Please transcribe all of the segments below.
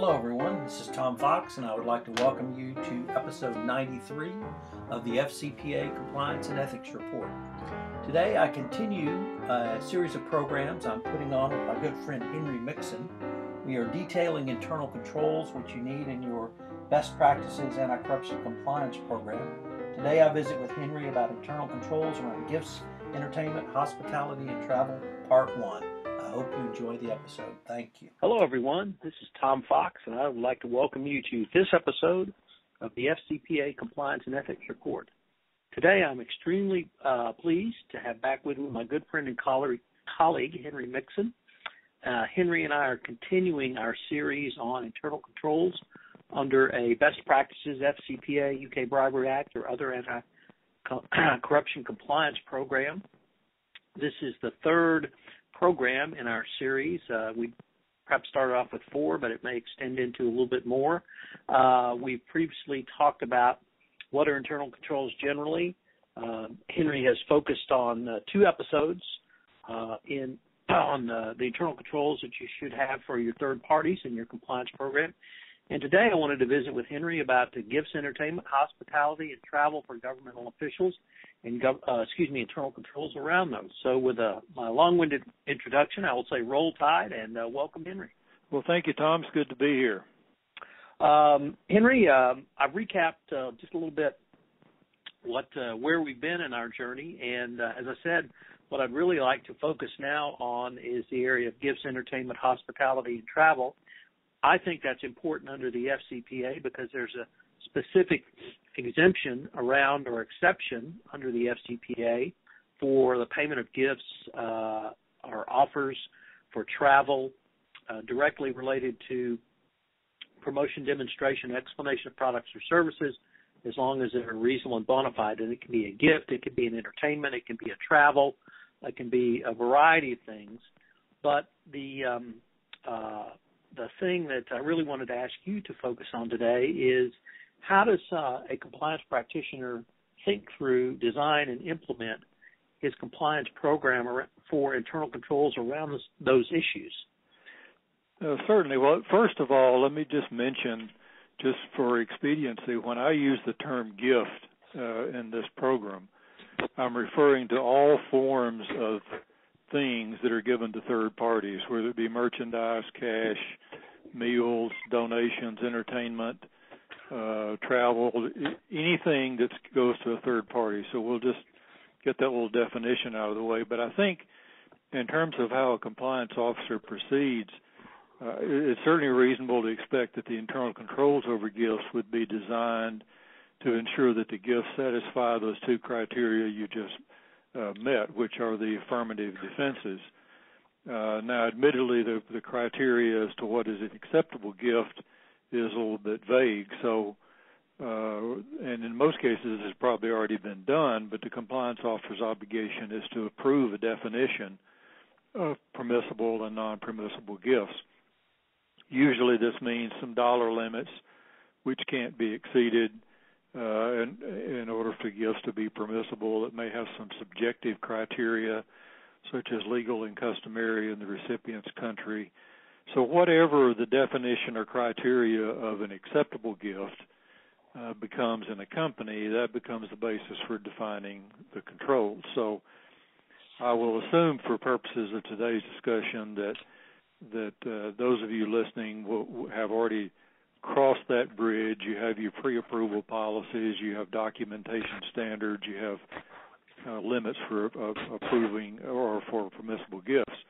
Hello, everyone. This is Tom Fox, and I would like to welcome you to episode 93 of the FCPA Compliance and Ethics Report. Today, I continue a series of programs I'm putting on with my good friend Henry Mixon. We are detailing internal controls, which you need in your Best Practices Anti-Corruption Compliance program. Today, I visit with Henry about internal controls around gifts, entertainment, hospitality, and travel, Part 1. I hope you enjoy the episode. Thank you. Hello, everyone. This is Tom Fox, and I would like to welcome you to this episode of the FCPA Compliance and Ethics Report. Today, I'm extremely pleased to have back with me my good friend and colleague, Henry Mixon. Henry and I are continuing our series on internal controls under a Best Practices FCPA, UK Bribery Act, or other anti-corruption compliance program. This is the third program in our series. We perhaps started off with 4, but it may extend into a little bit more. We've previously talked about what are internal controls generally. Henry has focused on 2 episodes on the internal controls that you should have for your third parties in your compliance program. And today I wanted to visit with Henry about the gifts, entertainment, hospitality, and travel for governmental officials and internal controls around those. So with my long-winded introduction, I will say roll tide and welcome, Henry. Well, thank you, Tom. It's good to be here. Henry, I've recapped just a little bit where we've been in our journey, and as I said, what I'd really like to focus now on is the area of gifts, entertainment, hospitality, and travel. I think that's important under the FCPA because there's a specific exemption around or exception under the FCPA for the payment of gifts or offers for travel directly related to promotion, demonstration, explanation of products or services, as long as they're reasonable and bona fide. And it can be a gift, it can be an entertainment, it can be a travel, it can be a variety of things. But the thing that I really wanted to ask you to focus on today is how does a compliance practitioner think through, design, and implement his compliance program for internal controls around those issues? Certainly. Well, first of all, let me just mention, just for expediency, when I use the term gift in this program, I'm referring to all forms of things that are given to third parties, whether it be merchandise, cash, meals, donations, entertainment, travel, anything that goes to a third party. So we'll just get that little definition out of the way. But I think in terms of how a compliance officer proceeds, it's certainly reasonable to expect that the internal controls over gifts would be designed to ensure that the gifts satisfy those 2 criteria you just met, which are the affirmative defenses. Now, admittedly, the criteria as to what is an acceptable gift is a little bit vague. So, and in most cases, it's probably already been done, but the compliance officer's obligation is to approve a definition of permissible and non-permissible gifts. Usually this means some dollar limits which can't be exceeded in order for gifts to be permissible. It may have some subjective criteria, such as legal and customary in the recipient's country. So whatever the definition or criteria of an acceptable gift becomes in a company, that becomes the basis for defining the controls. So I will assume for purposes of today's discussion that those of you listening will have already crossed that bridge. You have your pre-approval policies, you have documentation standards, you have limits for approving or for permissible gifts.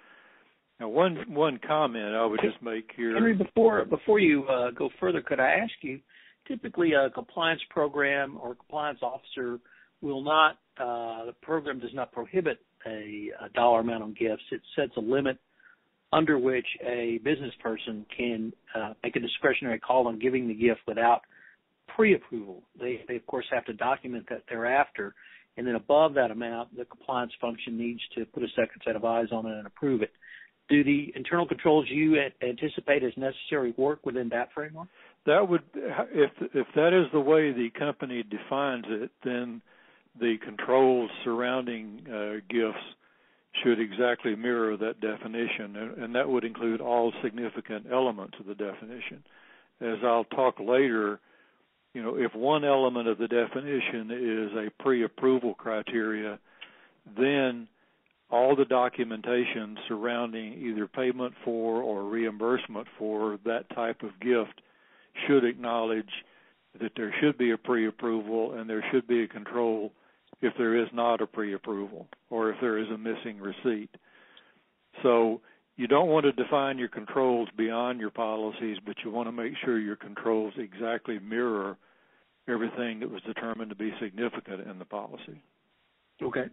Now, one comment I would just make here. Henry, before you go further, could I ask you, typically a compliance program or compliance officer will not, the program does not prohibit a dollar amount on gifts. It sets a limit under which a business person can make a discretionary call on giving the gift without pre-approval. They of course, have to document that thereafter. And then above that amount, the compliance function needs to put a second set of eyes on it and approve it. Do the internal controls you anticipate as necessary work within that framework? That would, if that is the way the company defines it, then the controls surrounding gifts should exactly mirror that definition, and that would include all significant elements of the definition. As I'll talk later, if one element of the definition is a pre-approval criteria, then all the documentation surrounding either payment for or reimbursement for that type of gift should acknowledge that there should be a pre-approval and there should be a control if there is not a pre-approval or if there is a missing receipt. So you don't want to define your controls beyond your policies, but you want to make sure your controls exactly mirror everything that was determined to be significant in the policy. Okay.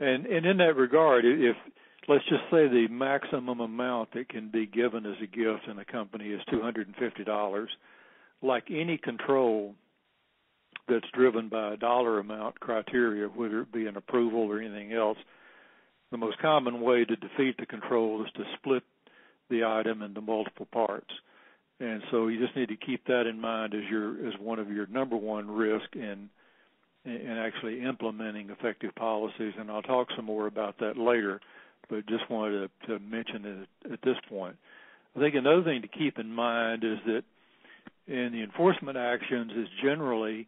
And in that regard, if let's just say the maximum amount that can be given as a gift in a company is $250, like any control that's driven by a dollar amount criteria, whether it be an approval or anything else, the most common way to defeat the control is to split the item into multiple parts. And so you just need to keep that in mind as one of your number one risk in actually implementing effective policies. And I'll talk some more about that later, but just wanted to mention it at this point. I think another thing to keep in mind is that in the enforcement actions is generally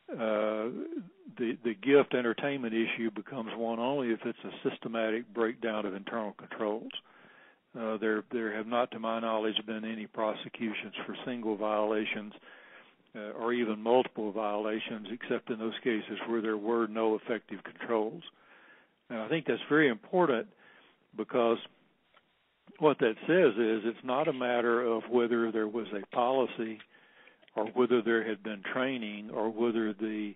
the gift entertainment issue becomes one only if it's a systematic breakdown of internal controls. There have not, to my knowledge, been any prosecutions for single violations or even multiple violations, except in those cases where there were no effective controls. And I think that's very important because what that says is it's not a matter of whether there was a policy or whether there had been training or whether the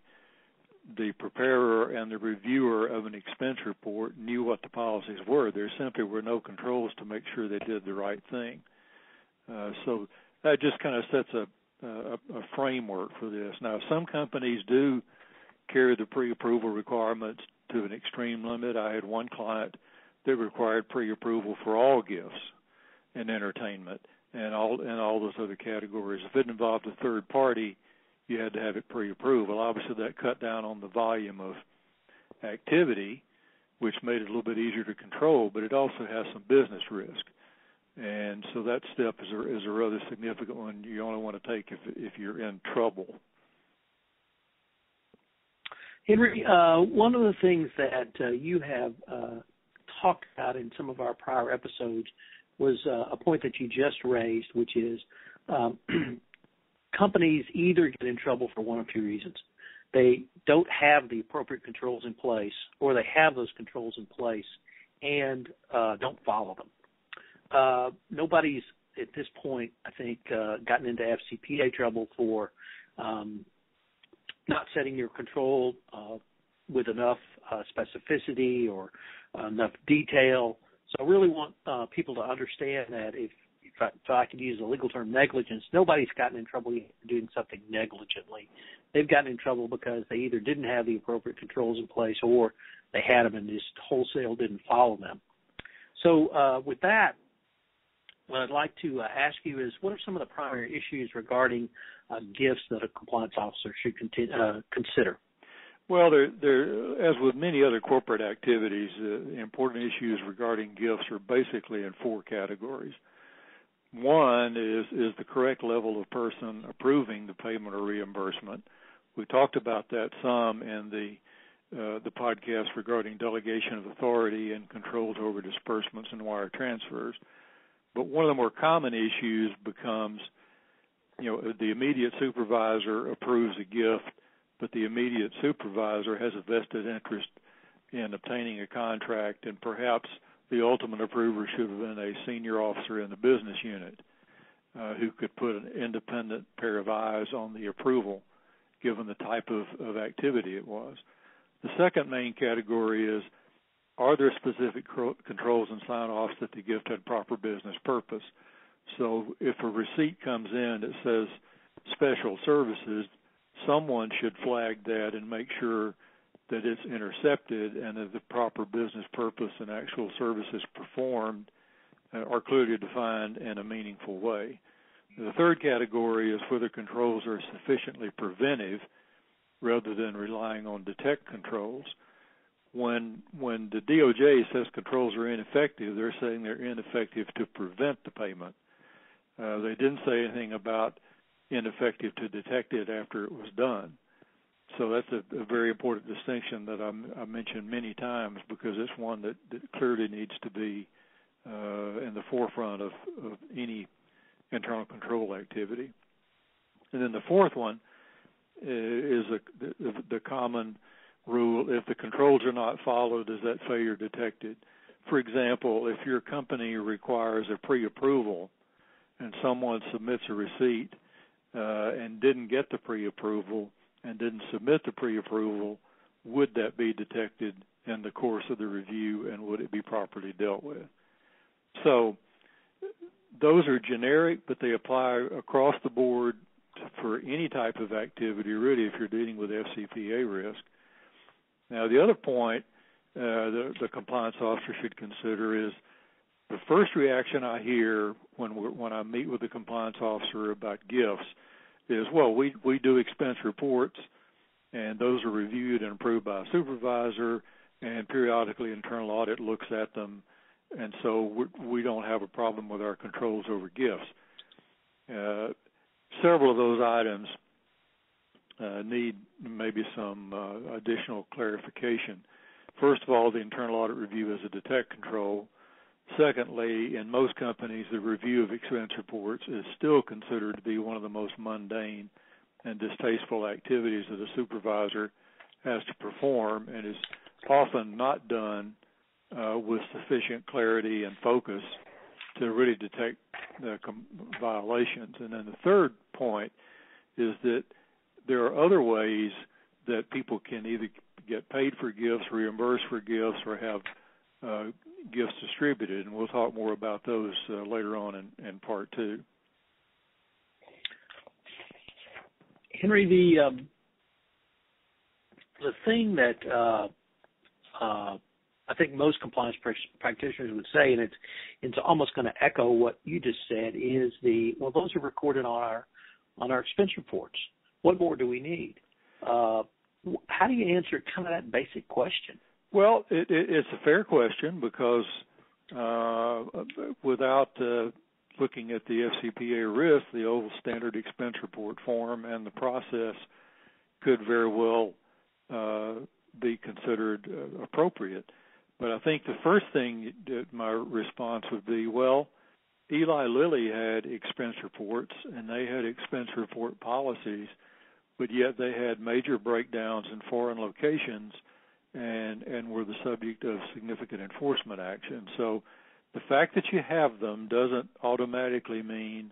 preparer and the reviewer of an expense report knew what the policies were. There simply were no controls to make sure they did the right thing. So that just kind of sets a framework for this. Now, some companies do carry the pre-approval requirements to an extreme limit. I had one client that required pre-approval for all gifts and entertainment and all those other categories. If it involved a third party, you had to have it pre-approved. Well, obviously that cut down on the volume of activity, which made it a little bit easier to control, but it also has some business risk. And so that step is a rather significant one you only want to take if you're in trouble. Henry, one of the things that you have talked about in some of our prior episodes was a point that you just raised, which is companies either get in trouble for one of two reasons. They don't have the appropriate controls in place, or they have those controls in place and don't follow them. Nobody's at this point, I think, gotten into FCPA trouble for not setting your control with enough specificity or enough detail. So I really want people to understand that if I could use the legal term negligence, nobody's gotten in trouble doing something negligently. They've gotten in trouble because they either didn't have the appropriate controls in place or they had them and just wholesale didn't follow them. So with that, what I'd like to ask you is, what are some of the primary issues regarding gifts that a compliance officer should consider? Well, there, as with many other corporate activities, important issues regarding gifts are basically in four categories. One is the correct level of person approving the payment or reimbursement. We talked about that some in the podcast regarding delegation of authority and controls over disbursements and wire transfers. But one of the more common issues becomes, the immediate supervisor approves a gift, but the immediate supervisor has a vested interest in obtaining a contract, and perhaps the ultimate approver should have been a senior officer in the business unit who could put an independent pair of eyes on the approval, given the type of activity it was. The second main category is, are there specific controls and sign-offs that the gift had proper business purpose? So if a receipt comes in that says special services, someone should flag that and make sure that it's intercepted and that the proper business purpose and actual services performed are clearly defined in a meaningful way. The third category is whether controls are sufficiently preventive rather than relying on detect controls. when the DOJ says controls are ineffective, they're saying they're ineffective to prevent the payment. They didn't say anything about ineffective to detect it after it was done. So that's a very important distinction that I mentioned many times, because it's one that clearly needs to be in the forefront of any internal control activity. And then the fourth one is the common rule: if the controls are not followed, is that failure detected? For example, if your company requires a pre-approval and someone submits a receipt and didn't get the pre-approval and didn't submit the pre-approval, would that be detected in the course of the review, and would it be properly dealt with? So those are generic, but they apply across the board for any type of activity, really, if you're dealing with FCPA risk. Now, the other point the compliance officer should consider is the first reaction I hear when I meet with the compliance officer about gifts is, well, we do expense reports, and those are reviewed and approved by a supervisor, and periodically internal audit looks at them, and so we don't have a problem with our controls over gifts. Several of those items need maybe some additional clarification. First of all, the internal audit review is a detect control. Secondly, in most companies, the review of expense reports is still considered to be one of the most mundane and distasteful activities that a supervisor has to perform, and is often not done with sufficient clarity and focus to really detect the violations. And then the third point is that there are other ways that people can either get paid for gifts, reimbursed for gifts, or have gifts distributed, and we'll talk more about those later on in part 2. Henry, the thing that I think most compliance practitioners would say, and it's almost going to echo what you just said, is those are recorded on our expense reports. What more do we need? How do you answer kind of that basic question? Well, it's a fair question, because without looking at the FCPA risk, the old standard expense report form and the process could very well be considered appropriate. But I think the first thing that my response would be, well, Eli Lilly had expense reports, and they had expense report policies, but yet they had major breakdowns in foreign locations and were the subject of significant enforcement action. So the fact that you have them doesn't automatically mean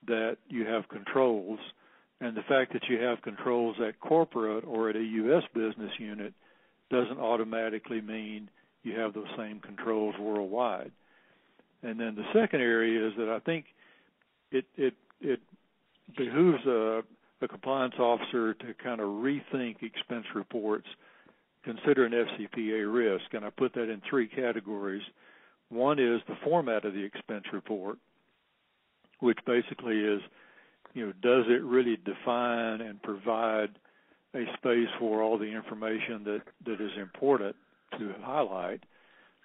that you have controls, and the fact that you have controls at corporate or at a U.S. business unit doesn't automatically mean you have those same controls worldwide. And then the second area is that I think it behooves a compliance officer to kind of rethink expense reports, consider an FCPA risk, and I put that in 3 categories. One is the format of the expense report, which basically is, does it really define and provide a space for all the information that is important to highlight?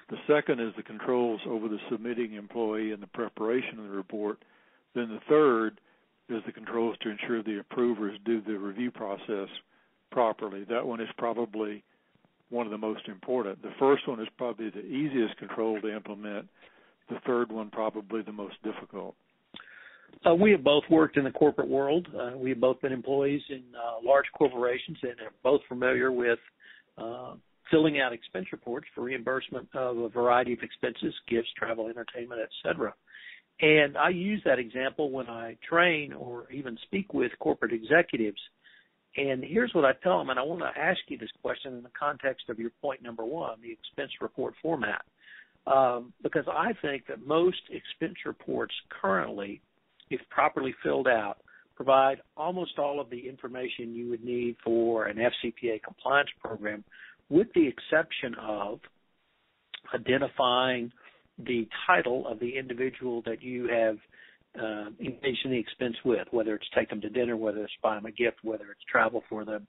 The second is the controls over the submitting employee and the preparation of the report. Then the third is the controls to ensure the approvers do the review process properly. That one is probably one of the most important. The first one is probably the easiest control to implement. The third one probably the most difficult. We have both worked in the corporate world. We have both been employees in large corporations and are both familiar with filling out expense reports for reimbursement of a variety of expenses, gifts, travel, entertainment, etc. And I use that example when I train or even speak with corporate executives. And here's what I tell them, and I want to ask you this question in the context of your point number 1, the expense report format, because I think that most expense reports currently, if properly filled out, provide almost all of the information you would need for an FCPA compliance program, with the exception of identifying the title of the individual that you have engaged in the expense with, whether it's take them to dinner, whether it's buy them a gift, whether it's travel for them,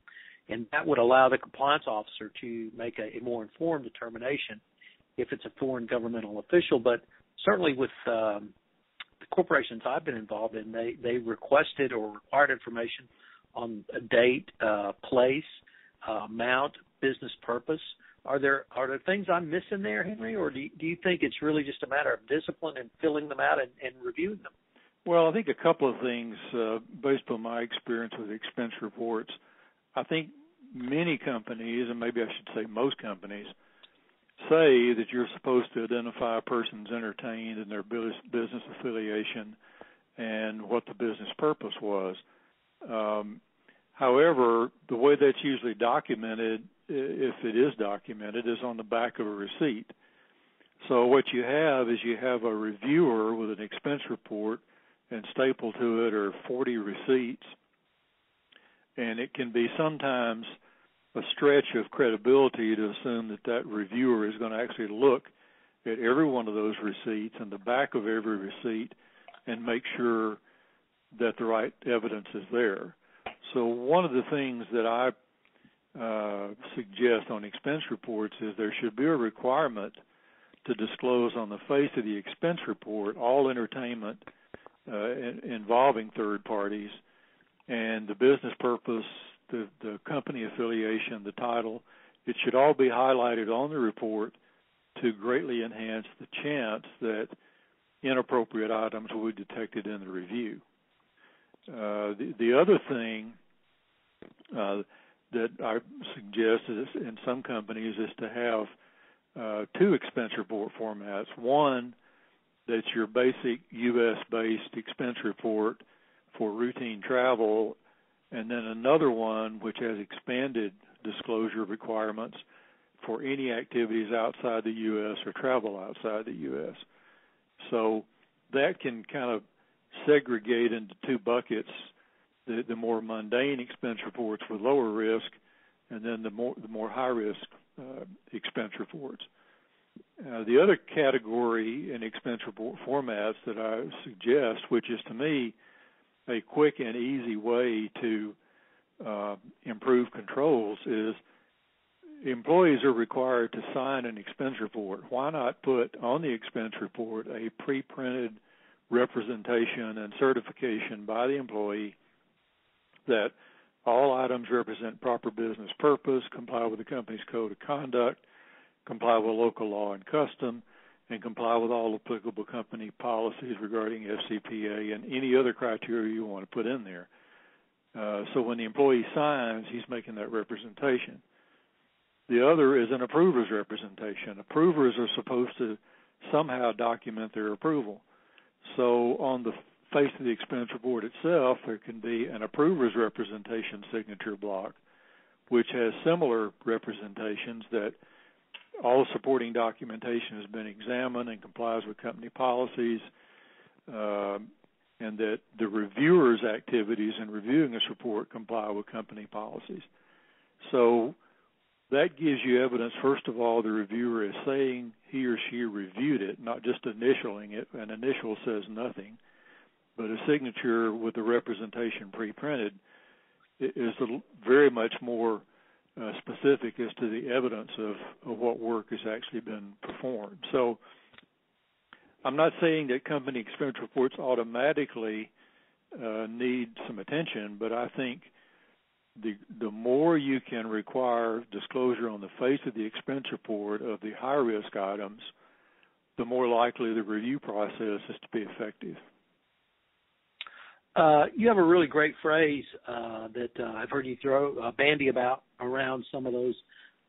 and that would allow the compliance officer to make a more informed determination if it's a foreign governmental official. But certainly with the corporations I've been involved in, they requested or required information on a date, place, amount, business purpose. Are there things I'm missing there, Henry, or do you think it's really just a matter of discipline and filling them out and reviewing them? Well, I think a couple of things based on my experience with expense reports. I think many companies, and maybe I should say most companies, say that you're supposed to identify a person's entertained and their business affiliation and what the business purpose was. However, the way that's usually documented, if it is documented, is on the back of a receipt. So what you have is you have a reviewer with an expense report, and stapled to it are 40 receipts, and it can be sometimes a stretch of credibility to assume that that reviewer is going to actually look at every one of those receipts and the back of every receipt and make sure that the right evidence is there. So one of the things that I suggest on expense reports is there should be a requirement to disclose on the face of the expense report all entertainment involving third parties and the business purpose, the company affiliation, the title. It should all be highlighted on the report to greatly enhance the chance that inappropriate items will be detected in the review. The other thing that I suggest is in some companies is to have two expense report formats. One that's your basic U.S.-based expense report for routine travel, and then another one which has expanded disclosure requirements for any activities outside the U.S. or travel outside the U.S. So that can kind of segregate into two buckets, the more mundane expense reports with lower risk, and then the more high-risk expense reports. The other category in expense report formats that I suggest, which is to me a quick and easy way to improve controls, is employees are required to sign an expense report. Why not put on the expense report a pre-printed representation and certification by the employee that all items represent proper business purpose, comply with the company's code of conduct, comply with local law and custom, and comply with all applicable company policies regarding FCPA and any other criteria you want to put in there. So when the employee signs, he's making that representation. The other is an approver's representation. Approvers are supposed to somehow document their approval. So on the face of the expense report itself, there can be an approver's representation signature block, which has similar representations that all supporting documentation has been examined and complies with company policies, and that the reviewer's activities in reviewing this report comply with company policies. So that gives you evidence, first of all, the reviewer is saying he or she reviewed it, not just initialing it. An initial says nothing, but a signature with the representation pre-printed is very much more specific as to the evidence of what work has actually been performed. So I'm not saying that company expense reports automatically need some attention, but I think the more you can require disclosure on the face of the expense report of the high-risk items, the more likely the review process is to be effective. You have a really great phrase that I've heard you bandy about around some of those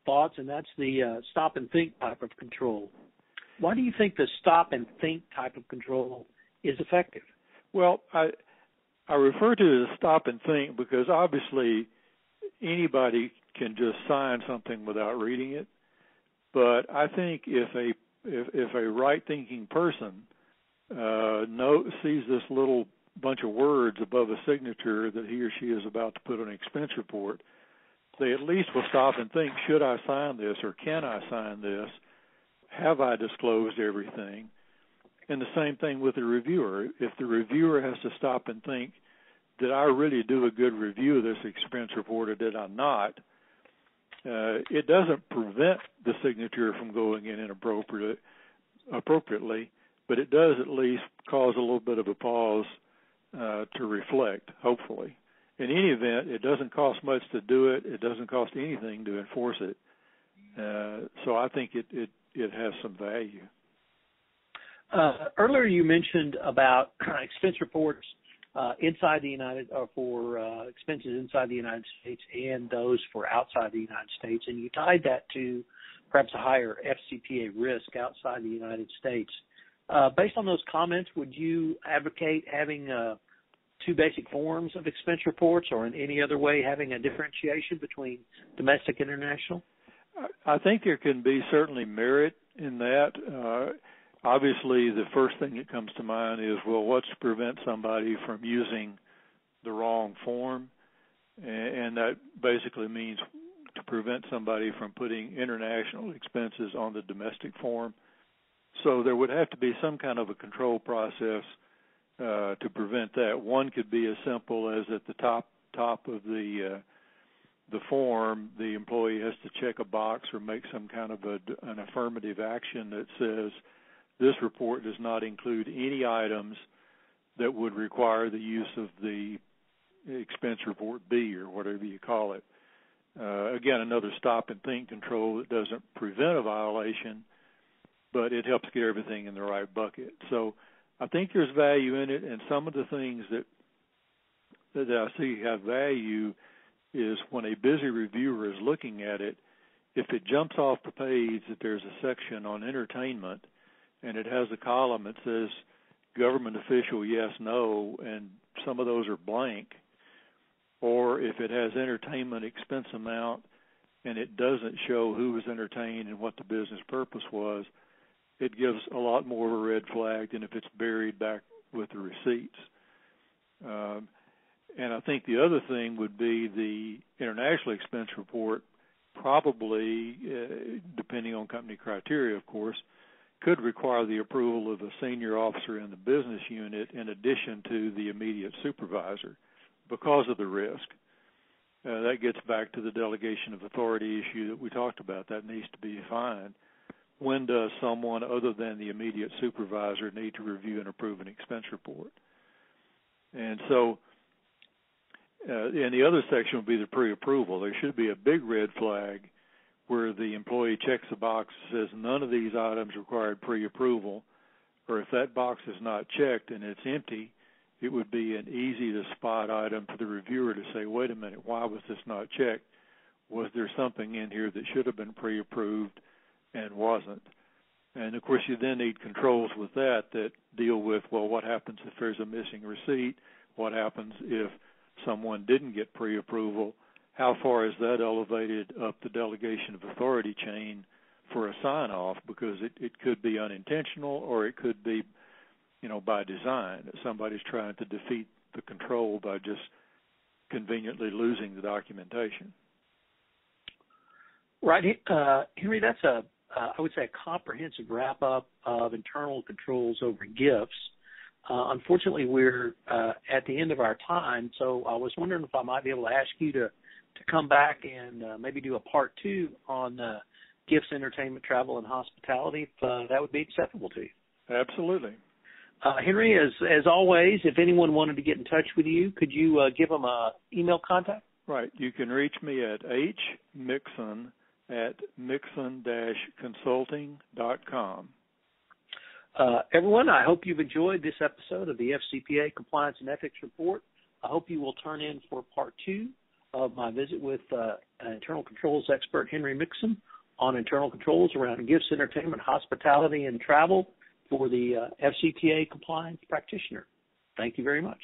thoughts, and that's the stop and think type of control. Why do you think the stop and think type of control is effective? Well, I refer to it as stop and think because obviously anybody can just sign something without reading it. But I think if a right-thinking person sees this little bunch of words above a signature that he or she is about to put on an expense report, they at least will stop and think, should I sign this or can I sign this? Have I disclosed everything? And the same thing with the reviewer. If the reviewer has to stop and think, did I really do a good review of this expense report or did I not? It doesn't prevent the signature from going in appropriately, but it does at least cause a little bit of a pause to reflect, hopefully. In any event, it doesn't cost much to do it. It doesn't cost anything to enforce it. So I think it has some value. Earlier you mentioned about expense reports inside the for expenses inside the United States and those for outside the United States, and you tied that to perhaps a higher FCPA risk outside the United States. Based on those comments, would you advocate having two basic forms of expense reports, or in any other way having a differentiation between domestic and international? I think there can be certainly merit in that. Obviously, the first thing that comes to mind is, well, what's to prevent somebody from using the wrong form? And that basically means to prevent somebody from putting international expenses on the domestic form. So there would have to be some kind of a control process to prevent that. One could be as simple as at the top of the form, the employee has to check a box or make some kind of an affirmative action that says, this report does not include any items that would require the use of the expense report B or whatever you call it. Again, another stop and think control that doesn't prevent a violation, but it helps get everything in the right bucket. So I think there's value in it, and some of the things that I see have value is when a busy reviewer is looking at it, if it jumps off the page that there's a section on entertainment and it has a column that says government official, yes, no, and some of those are blank, or if it has entertainment expense amount and it doesn't show who was entertained and what the business purpose was, it gives a lot more of a red flag than if it's buried back with the receipts. And I think the other thing would be the international expense report probably, depending on company criteria, of course, could require the approval of a senior officer in the business unit in addition to the immediate supervisor because of the risk. That gets back to the delegation of authority issue that we talked about. That needs to be defined. When does someone other than the immediate supervisor need to review and approve an expense report? And so, and the other section would be the pre-approval. There should be a big red flag where the employee checks the box and says none of these items required pre-approval, or if that box is not checked and it's empty, it would be an easy-to-spot item for the reviewer to say, wait a minute, why was this not checked? Was there something in here that should have been pre-approved and wasn't? And, of course, you then need controls with that deal with, well, what happens if there's a missing receipt? What happens if someone didn't get pre-approval? How far is that elevated up the delegation of authority chain for a sign-off? Because it could be unintentional or it could be, by design. Somebody's trying to defeat the control by just conveniently losing the documentation. Right. Henry, that's I would say a comprehensive wrap-up of internal controls over gifts. Unfortunately, we're at the end of our time, so I was wondering if I might be able to ask you to come back and maybe do a part 2 on gifts, entertainment, travel, and hospitality, if that would be acceptable to you. Absolutely. Henry, as always, if anyone wanted to get in touch with you, could you give them an email contact? Right. You can reach me at hmixon@mixon-consulting.com. Everyone, I hope you've enjoyed this episode of the FCPA Compliance and Ethics Report. I hope you will turn in for part 2 of my visit with internal controls expert Henry Mixon on internal controls around gifts, entertainment, hospitality, and travel for the FCPA compliance practitioner. Thank you very much.